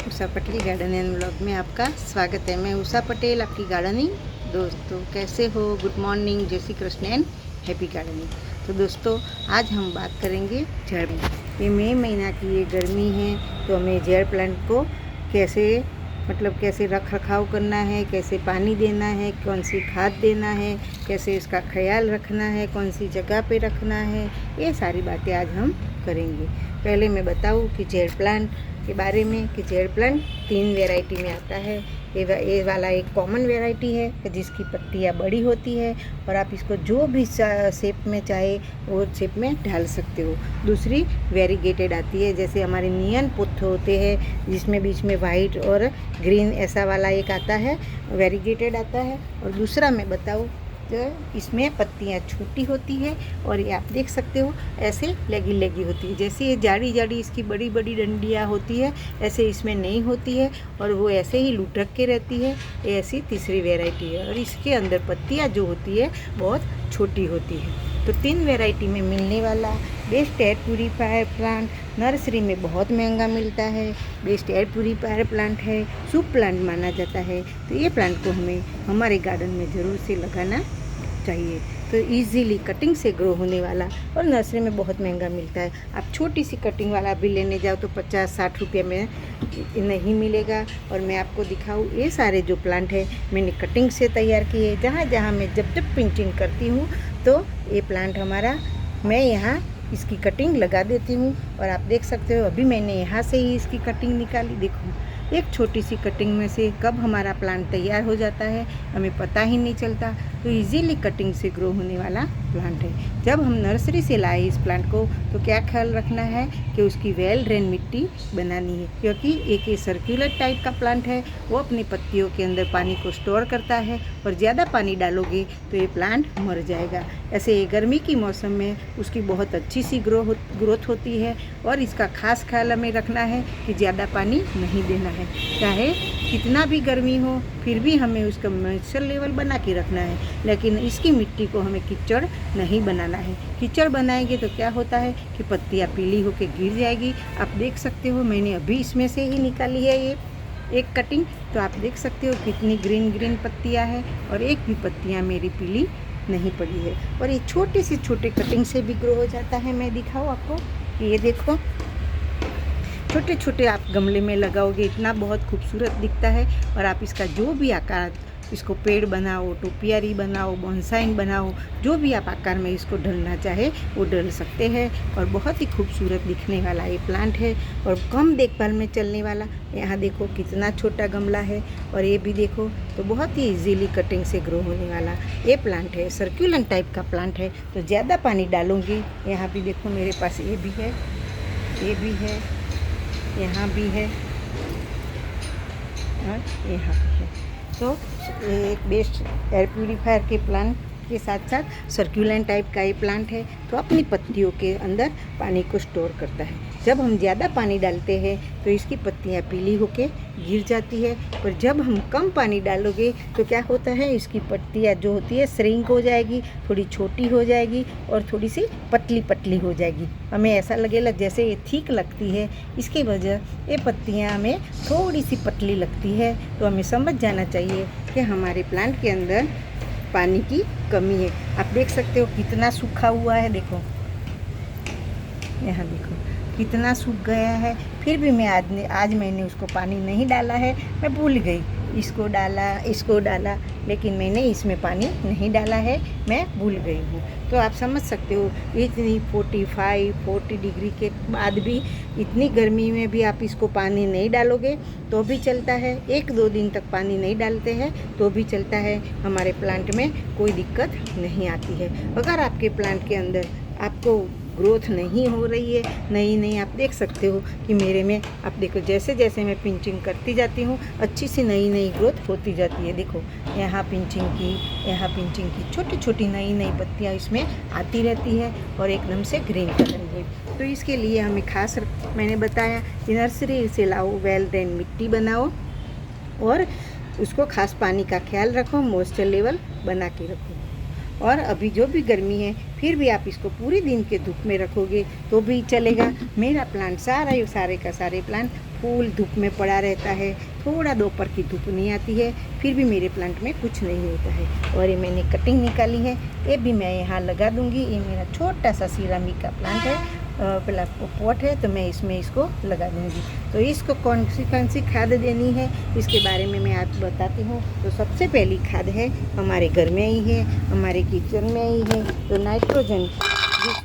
Usha Patel garden and blog में आपका स्वागत है। मैं उषा पटेल, आपकी गार्डनिंग दोस्तों। कैसे हो? गुड मॉर्निंग, जय Shri Krishna and happy gardening. तो दोस्तों, आज हम बात करेंगे जड़ में। ये मई महीना की ये गर्मी है, तो हमें जड़ प्लांट को कैसे रख रखाव करना है, कैसे पानी देना है, कौन सी खाद देना है, कैसे इसका ख्याल रखना है, कौन सी जगह पे रखना है, ये सारी बातें आज हम करेंगे। पहले मैं बताऊं कि जड़ प्लांट के बारे में कि जड़ प्लांट 3 वैरायटी में आता है। ये वाला एक कॉमन वैरायटी है जिसकी पत्तियां बड़ी होती है और आप इसको जो भी शेप में चाहे वो शेप में ढाल सकते हो। दूसरी वेरीगेटेड आती है, जैसे हमारे नियन पुष्प होते हैं जिसमें बीच में वाइट और ग्रीन ऐसा वाला एक आता है, वेरीगेटेड आता है। और दूसरा मैं बताऊँ तो इसमें पत्तियां छोटी होती है और ये आप देख सकते हो ऐसे लगी लगी होती है। जैसे ये जाड़ी जाड़ी इसकी बड़ी बड़ी डंडियाँ होती है, ऐसे इसमें नहीं होती है और वो ऐसे ही लुढ़क के रहती है। ये ऐसी तीसरी वैरायटी है और इसके अंदर पत्तियां जो होती है बहुत छोटी होती है। तो 3 वैरायटी में मिलने वाला best air purifier plant nursery में बहुत महंगा मिलता है। बेस्ट एयर प्यूरीफायर प्लांट है, शुभ प्लांट माना जाता है। तो ये प्लांट को हमें हमारे गार्डन में ज़रूर से लगाना चाहिए। तो इजीली कटिंग से ग्रो होने वाला और नर्सरी में बहुत महंगा मिलता है। आप छोटी सी कटिंग वाला भी लेने जाओ तो 50-60 रुपये में नहीं मिलेगा। और मैं आपको दिखाऊँ, ये सारे जो प्लांट है मैंने कटिंग से तैयार किए। जहाँ जहाँ मैं जब पिंचिंग करती हूँ तो ये प्लांट हमारा मैं यहाँ इसकी कटिंग लगा देती हूँ। और आप देख सकते हो अभी मैंने यहाँ से ही इसकी कटिंग निकाली। देखो, एक छोटी सी कटिंग में से कब हमारा प्लांट तैयार हो जाता है हमें पता ही नहीं चलता। तो इजीली कटिंग से ग्रो होने वाला प्लांट है। जब हम नर्सरी से लाए इस प्लांट को तो क्या ख्याल रखना है कि उसकी वेल ड्रेन मिट्टी बनानी है, क्योंकि एक ये सर्कुलर टाइप का प्लांट है। वो अपनी पत्तियों के अंदर पानी को स्टोर करता है और ज़्यादा पानी डालोगे तो ये प्लांट मर जाएगा। ऐसे गर्मी की मौसम में उसकी बहुत अच्छी सी ग्रोथ होती है और इसका खास ख्याल हमें रखना है कि ज़्यादा पानी नहीं देना है। चाहे कितना भी गर्मी हो फिर भी हमें उसका मॉइस्चर लेवल बना के रखना है, लेकिन इसकी मिट्टी को हमें कीचड़ नहीं बनाना है। कीचड़ बनाएंगे तो क्या होता है कि पत्तियाँ पीली होकर गिर जाएगी। आप देख सकते हो मैंने अभी इसमें से ही निकाली है ये एक कटिंग। तो आप देख सकते हो कितनी ग्रीन ग्रीन पत्तियाँ हैं और एक भी पत्तियाँ मेरी पीली नहीं पड़ी है। और ये छोटे से छोटे कटिंग से भी ग्रो हो जाता है। मैं दिखाऊँ आपको, ये देखो छोटे छोटे आप गमले में लगाओगे इतना बहुत खूबसूरत दिखता है। और आप इसका जो भी आकार, इसको पेड़ बनाओ, टोपियारी बनाओ, बोनसाई बनाओ, जो भी आप आकार में इसको ढलना चाहे वो ढल सकते हैं। और बहुत ही खूबसूरत दिखने वाला ये प्लांट है और कम देखभाल में चलने वाला। यहाँ देखो कितना छोटा गमला है और ये भी देखो, तो बहुत ही इजीली कटिंग से ग्रो होने वाला ये प्लांट है। सर्कुलर टाइप का प्लांट है तो ज़्यादा पानी डालूँगी। यहाँ भी देखो मेरे पास ये भी है, ये भी है, यहाँ भी है और यहाँ भी है। तो एक बेस्ट एयर प्यूरीफायर के प्लांट के साथ साथ सर्कुलेंट टाइप का ये प्लांट है, तो अपनी पत्तियों के अंदर पानी को स्टोर करता है। जब हम ज़्यादा पानी डालते हैं तो इसकी पत्तियाँ पीली होके गिर जाती है, और जब हम कम पानी डालोगे तो क्या होता है, इसकी पत्तियाँ जो होती है श्रिंक हो जाएगी, थोड़ी छोटी हो जाएगी और थोड़ी सी पतली पतली हो जाएगी। हमें ऐसा लगेगा जैसे ये ठीक लगती है, इसकी वजह ये पत्तियाँ हमें थोड़ी सी पतली लगती है। तो हमें समझ जाना चाहिए कि हमारे प्लांट के अंदर पानी की कमी है। आप देख सकते हो कितना सूखा हुआ है, देखो यहाँ देखो कितना सूख गया है। फिर भी मैं आज मैंने उसको पानी नहीं डाला है। मैं भूल गई, इसको डाला, लेकिन मैंने इसमें पानी नहीं डाला है, मैं भूल गई हूँ। तो आप समझ सकते हो इतनी 45-40 डिग्री के बाद भी, इतनी गर्मी में भी आप इसको पानी नहीं डालोगे तो भी चलता है। 1-2 दिन तक पानी नहीं डालते हैं तो भी चलता है। हमारे प्लांट में कोई दिक्कत नहीं आती है। अगर आपके प्लांट के अंदर आपको ग्रोथ नहीं हो रही है, नहीं आप देख सकते हो कि मेरे में, आप देखो जैसे जैसे मैं पिंचिंग करती जाती हूँ अच्छी सी नई ग्रोथ होती जाती है। देखो यहाँ पिंचिंग की, यहाँ पिंचिंग की, छोटी छोटी नई पत्तियाँ इसमें आती रहती है और एकदम से ग्रीन कलर है। तो इसके लिए हमें खास मैंने बताया कि नर्सरी से लाओ, वेल ड्रेन मिट्टी बनाओ और उसको खास पानी का ख्याल रखो, मॉइस्चर लेवल बना के रखो। और अभी जो भी गर्मी है फिर भी आप इसको पूरे दिन के धूप में रखोगे तो भी चलेगा। मेरा प्लांट सारे का सारे प्लांट फूल धूप में पड़ा रहता है, थोड़ा दोपहर की धूप नहीं आती है, फिर भी मेरे प्लांट में कुछ नहीं होता है। और ये मैंने कटिंग निकाली है, ये भी मैं यहाँ लगा दूँगी। ये मेरा छोटा सा सिरामिक का प्लांट है, पहला पॉट है, तो मैं इसमें इसको लगा दूँगी। तो इसको कौन सी खाद देनी है इसके बारे में मैं आपको बताती हूँ। तो सबसे पहली खाद है हमारे घर में ही है, हमारे किचन में ही है, तो नाइट्रोजन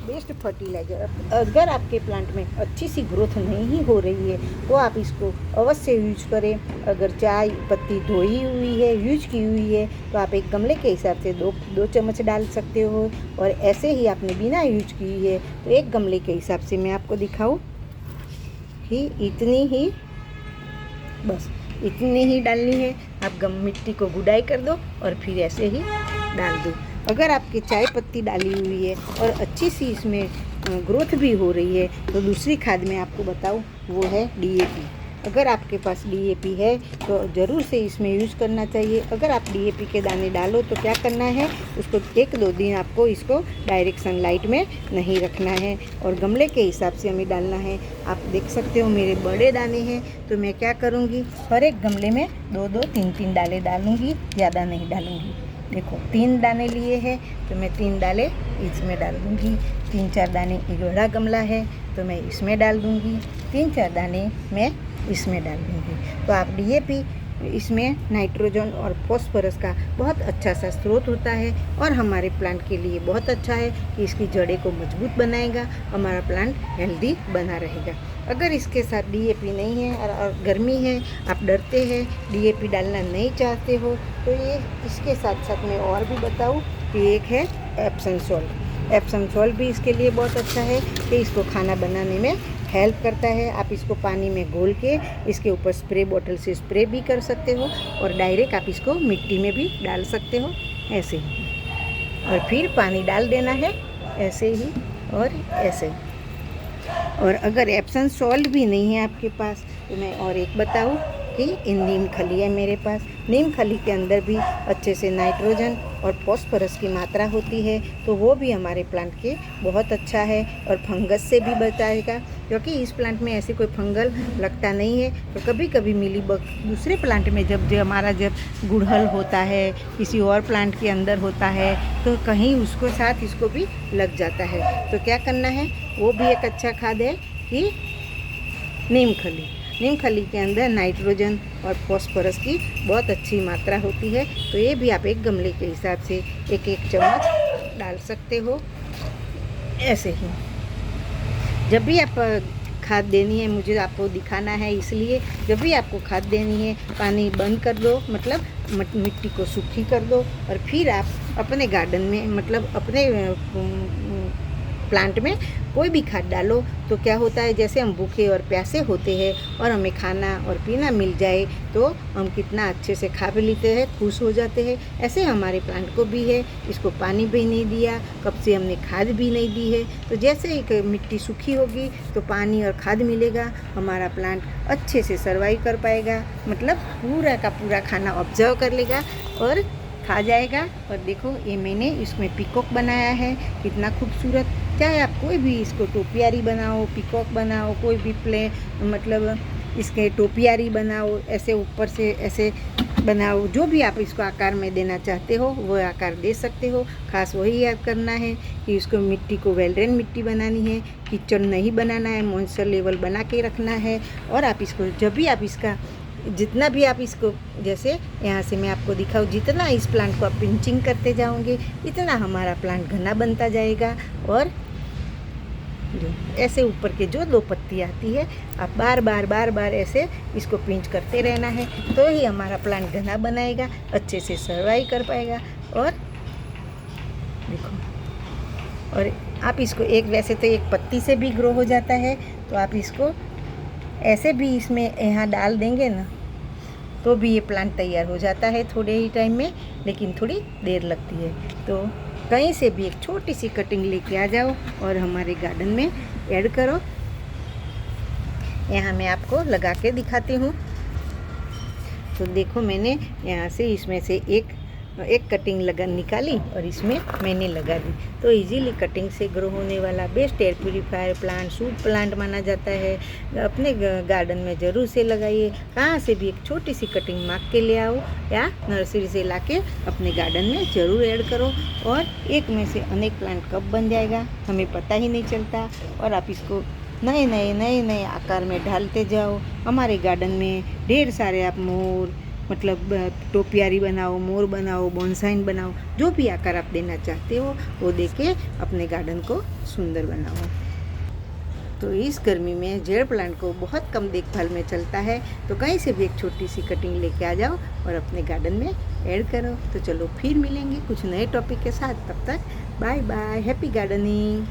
बेस्ट फर्टिलाइज़र। अगर आपके प्लांट में अच्छी सी ग्रोथ नहीं हो रही है तो आप इसको अवश्य यूज करें। अगर चाय पत्ती धोई हुई है, यूज की हुई है, तो आप एक गमले के हिसाब से दो चम्मच डाल सकते हो। और ऐसे ही आपने बिना यूज की है तो एक गमले के हिसाब से मैं आपको दिखाऊँ ही इतनी ही, बस इतनी ही डालनी है। आप मिट्टी को गुडाई कर दो और फिर ऐसे ही डाल दो। अगर आपकी चाय पत्ती डाली हुई है और अच्छी सी इसमें ग्रोथ भी हो रही है तो दूसरी खाद मैं आपको बताऊँ वो है DAP। अगर आपके पास DAP है तो ज़रूर से इसमें यूज़ करना चाहिए। अगर आप DAP के दाने डालो तो क्या करना है, उसको 1-2 दिन आपको इसको डायरेक्ट सनलाइट में नहीं रखना है और गमले के हिसाब से हमें डालना है। आप देख सकते हो मेरे बड़े दाने हैं, तो मैं क्या करूँगी, हर एक गमले में 2-2, 3-3 डाले डालूँगी, ज़्यादा नहीं डालूँगी। देखो 3 दाने लिए हैं तो मैं 3 दाले इसमें डाल दूँगी। 3-4 दाने ये बड़ा गमला है तो मैं इसमें डाल दूँगी, 3-4 दाने मैं इसमें डाल दूँगी। तो आप DAP इसमें नाइट्रोजन और फॉस्फोरस का बहुत अच्छा सा स्रोत होता है और हमारे प्लांट के लिए बहुत अच्छा है कि इसकी जड़ें को मजबूत बनाएगा, हमारा प्लांट हेल्दी बना रहेगा। अगर इसके साथ DAP नहीं है और गर्मी है, आप डरते हैं DAP डालना नहीं चाहते हो, तो ये इसके साथ साथ मैं और भी बताऊँ कि एक है एप्सम सॉल्ट। एप्सम सॉल्ट भी इसके लिए बहुत अच्छा है कि इसको खाना बनाने में हेल्प करता है। आप इसको पानी में घोल के इसके ऊपर स्प्रे बॉटल से स्प्रे भी कर सकते हो और डायरेक्ट आप इसको मिट्टी में भी डाल सकते हो ऐसे ही, और फिर पानी डाल देना है ऐसे ही और ऐसे। और अगर एप्सम सॉल्ट भी नहीं है आपके पास तो मैं और एक बताऊँ कि नीम खली है मेरे पास। नीम खली के अंदर भी अच्छे से नाइट्रोजन और फॉस्फोरस की मात्रा होती है, तो वो भी हमारे प्लांट के बहुत अच्छा है और फंगस से भी बचाएगा, क्योंकि इस प्लांट में ऐसे कोई फंगल लगता नहीं है। तो कभी कभी मिलीबग दूसरे प्लांट में जब हमारा गुड़हल होता है, किसी और प्लांट के अंदर होता है, तो कहीं उसको साथ इसको भी लग जाता है। तो क्या करना है, वो भी एक अच्छा खाद है कि नीम खली के अंदर नाइट्रोजन और फॉस्फोरस की बहुत अच्छी मात्रा होती है। तो ये भी आप एक गमले के हिसाब से 1-1 चम्मच डाल सकते हो ऐसे ही। जब भी आप खाद देनी है, मुझे आपको दिखाना है इसलिए, जब भी आपको खाद देनी है पानी बंद कर दो, मतलब मिट्टी को सूखी कर दो और फिर आप अपने गार्डन में, मतलब अपने प्लांट में कोई भी खाद डालो। तो क्या होता है, जैसे हम भूखे और प्यासे होते हैं और हमें खाना और पीना मिल जाए तो हम कितना अच्छे से खा भी लेते हैं, खुश हो जाते हैं। ऐसे हमारे प्लांट को भी है, इसको पानी भी नहीं दिया, कब से हमने खाद भी नहीं दी है। तो जैसे ही मिट्टी सूखी होगी तो पानी और खाद मिलेगा, हमारा प्लांट अच्छे से सर्वाइव कर पाएगा, मतलब पूरा का पूरा खाना ऑब्जर्व कर लेगा और खा जाएगा। और देखो ये मैंने इसमें पीकॉक बनाया है, कितना खूबसूरत। चाहे आप कोई भी इसको टोपियारी बनाओ, पीकॉक बनाओ, कोई भी मतलब इसके टोपियारी बनाओ, ऐसे ऊपर से ऐसे बनाओ, जो भी आप इसको आकार में देना चाहते हो वो आकार दे सकते हो। खास वही याद करना है कि इसको मिट्टी को वेल ड्रेन मिट्टी बनानी है, कीचड़ नहीं बनाना है, मॉइस्चर लेवल बना के रखना है। और आप इसको जब भी आप इसका जितना भी आप इसको, जैसे यहाँ से मैं आपको दिखाऊँ, जितना इस प्लांट को आप पिंचिंग करते जाओगे इतना हमारा प्लांट घना बनता जाएगा। और जो ऐसे ऊपर के जो 2 पत्ती आती है, आप बार बार ऐसे इसको पिंच करते रहना है, तो ही हमारा प्लांट घना बनाएगा, अच्छे से सर्वाइव कर पाएगा। और देखो, और आप इसको वैसे तो एक पत्ती से भी ग्रो हो जाता है, तो आप इसको ऐसे भी इसमें यहाँ डाल देंगे ना तो भी ये प्लांट तैयार हो जाता है थोड़े ही टाइम में, लेकिन थोड़ी देर लगती है। तो कहीं से भी एक छोटी सी कटिंग लेके आ जाओ और हमारे गार्डन में ऐड करो। यहाँ मैं आपको लगा के दिखाती हूँ। तो देखो मैंने यहाँ से इसमें से एक एक कटिंग निकाली और इसमें मैंने लगा दी। तो इजीली कटिंग से ग्रो होने वाला best air purifier plant suit plant माना जाता है। अपने गार्डन में ज़रूर से लगाइए। कहाँ से भी एक छोटी सी कटिंग मांग के ले आओ या नर्सरी से लाके अपने गार्डन में ज़रूर ऐड करो, और एक में से अनेक प्लांट कब बन जाएगा हमें पता ही नहीं चलता। और आप इसको नए नए आकार में ढालते जाओ। हमारे गार्डन में ढेर सारे आप मोर मतलब टोपियारी बनाओ, मोर बनाओ, बोनसाइन बनाओ, जो भी आकार आप देना चाहते हो वो देके अपने गार्डन को सुंदर बनाओ। तो इस गर्मी में जेड प्लांट को बहुत कम देखभाल में चलता है, तो कहीं से भी एक छोटी सी कटिंग लेके आ जाओ और अपने गार्डन में ऐड करो। तो चलो फिर मिलेंगे कुछ नए टॉपिक के साथ, तब तक बाय बाय, हैप्पी गार्डनिंग।